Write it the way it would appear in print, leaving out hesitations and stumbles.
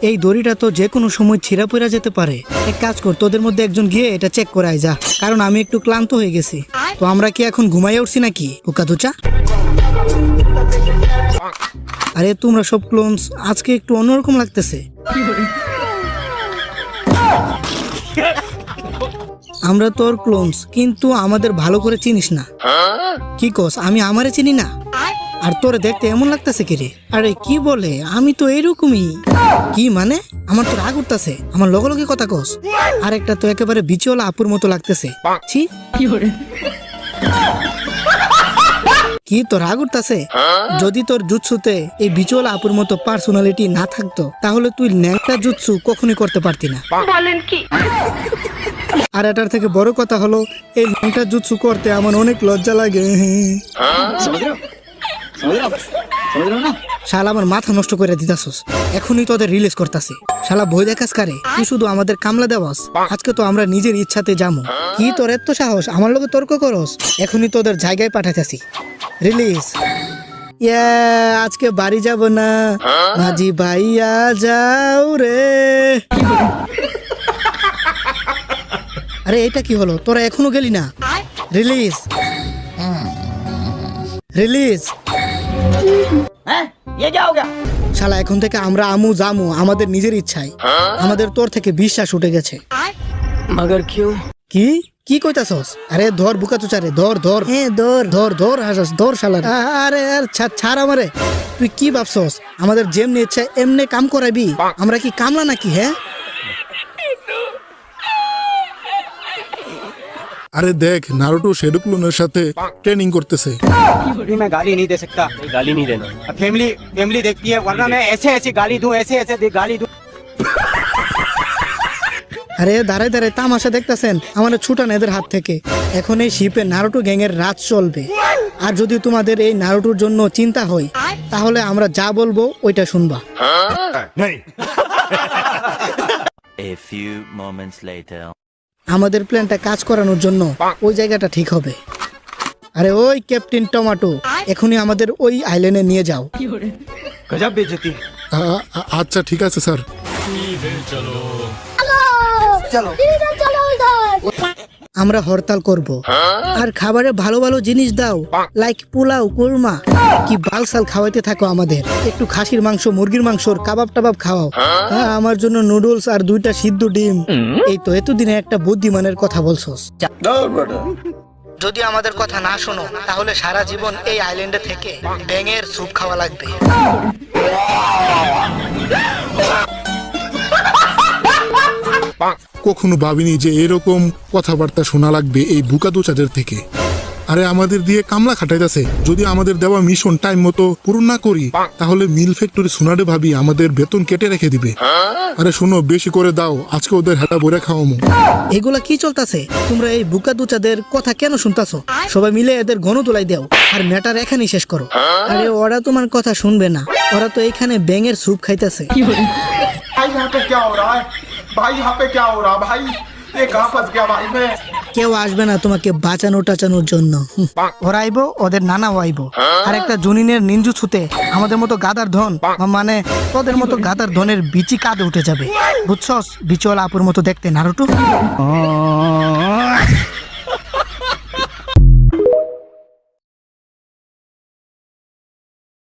এই দড়িটা তো যে কোনো সময় ছিঁড়া পড়া যেতে পারে। এক কাজ কর, তোদের মধ্যে একজন গিয়ে এটা চেক করে আয় যা, কারণ আমি একটু ক্লান্ত হয়ে গেছি। তো আমরা কি এখন ঘুমাইয়া উঠছি নাকি ওকা দুচা? আরে তোমরা সব ক্লোনস আজকে একটু অন্যরকম লাগতেছে। আমরা তোর ক্লোনস, কিন্তু আমাদের ভালো করে চিনিস না। কি কস, আমি আমারে চিনি না? আর তোরে দেখতে এমন লাগতেছে কি রে? আরে কি বলে, আমি তো এরকমই। কি মানে? আমার তো রাগ উঠতেছে, আমার লগে লগে কথা কস। আর একটা তো একেবারে বিচওয়ালা আপুর মতো লাগতেছে। ছি, কি তোর রাগ উঠতেছে? যদি তোর জুৎসুতে এই বিচওয়ালা আপুর মতো পার্সোনালিটি না থাকতো, তাহলে তুই ন্যাংটা জুৎসু কখনোই করতে পারতি না। বলেন কি? আর এটার থেকে বড় কথা হলো, এই ন্যাংটা জুৎসু করতে আমার অনেক লজ্জা লাগে। শালা আমার মাথা নষ্ট করে দিতাছস। এখনই তোদের রিলিজ করতাছি। শালা ভয় দেখাস কারে? তুই শুধু আমাদের কামলা দেওয়াস। আজকে তো আমরা নিজের ইচ্ছাতে যাবো। কি তোর এত সাহস আমার লগে তর্ক করস? এখনই তোদের জায়গায় পাঠাইতাছি। রিলিজ। ইয়া, আজকে বাড়ি যাব না, মাঝি ভাইয়া যাও রে। আরে এটা কি হলো? তোরা এখনো গেলি না? Release, release. শালা এখন থেকে আমরা আমু জামু আমাদের নিজের ইচ্ছায়। আমাদের তোর থেকে বিশ্বাস উঠে গেছে। मगर क्यों? কি কি কইতাছস? আরে ধর বুকা চুচারে, ধর ধর, হ্যাঁ ধর ধর ধর, হাসাস ধর শালা। আরে আর ছাড় আমারে। তুই কি ভাবছস আমাদের যেমনি ইচ্ছা এমনি কাম করাবি? আমরা কি কামলা নাকি? হ্যাঁ, আরে দেখ, নারুটো শ্যাডো ক্লোনের সাথে ট্রেনিং করতেছে। अभी मैं गाली नहीं दे सकता। गाली नहीं देना। फैमिली फैमिली देखती है, वरना मैं ऐसे ऐसी गाली दूं, ऐसे ऐसे गाली दूं। আরে দাঁড়ায় দাঁড়ায় তামাশা দেখতেছেন? আমাদের ছুটান এদের হাত থেকে। এখন এই শিপে নারুটো গ্যাংয়ের রাজ চলবে। আর যদি তোমাদের এই নারুটোর জন্য চিন্তা হয়, তাহলে আমরা যা বলবো ওইটা শুনবা। A few moments later. আমাদের প্ল্যানটা কাজ করানোর জন্য ওই জায়গাটা ঠিক হবে। আরে ওই ক্যাপ্টেন টমেটো, এখনই আমাদের ওই আইল্যান্ডে নিয়ে যাও। गजब बेइज्जती। আচ্ছা ঠিক আছে স্যার। আমরা হরতাল করব। আর খাবারে ভালো ভালো জিনিস দাও, লাইক পোলাও, কুরমা। কি বালসাল খাওয়াইতে থাকো আমাদের। একটু খাসির মাংস, মুরগির মাংসর কাবাব টাবাব খাওয়াও। হ্যাঁ, আমার জন্য নুডলস আর 2টা সিদ্ধ ডিম। এই তো এতদিনে একটা বুদ্ধিমানের কথা বলছস। যদি আমাদের কথা না শোনো, তাহলে সারা জীবন এই আইল্যান্ডে থেকে ব্যাঙের স্যুপ খাওয়া লাগবে। কখনো ভাবিনি যে এরকম কথাবার্তা শোনা লাগবে এই বুকা দোচাদের থেকে। আরে আমাদের দিয়ে কামলা খাটাইতেছে। যদি আমাদের দেওয়া মিশন টাইম মতো পূরণ না করি, তাহলে মিল ফ্যাক্টরি সোনারে ভাবি আমাদের বেতন কেটে রেখে দিবে। আরে শোনো, বেশি করে দাও, আজকে ওদের হাঁটা ভরে খাওয়ামো। এগুলা কি চলতেছে? তোমরা এই বুকা দুচাদের কথা কেন শুনতাছো? সবাই মিলে এদের গণতোলাই দাও আর ম্যাটার এখানেই শেষ করো। আরে ওরা তোমার কথা শুনবে না, ওরা তো এখানে ব্যাঙের স্যুপ খাইতেছে। भाई यहाँ पे क्या हो रहा है? भाई यहाँ पे क्या हो रहा है? भाई ये कहाँ फंस गया भाई मैं? কেউ আসবে না তোমাকে বাঁচানো টাচানোর জন্য। ওরা আইবো, ওদের নানাও আইবো। আর একটা জুনিনের নিনজুৎসুতে আমাদের মতো গাদার ধন, মানে তোদের মতো গাদার ধনের বিচি কাঁধে উঠে যাবে। বুঝছস? বিচওয়ালা আপুর মতো দেখতে নারুটো।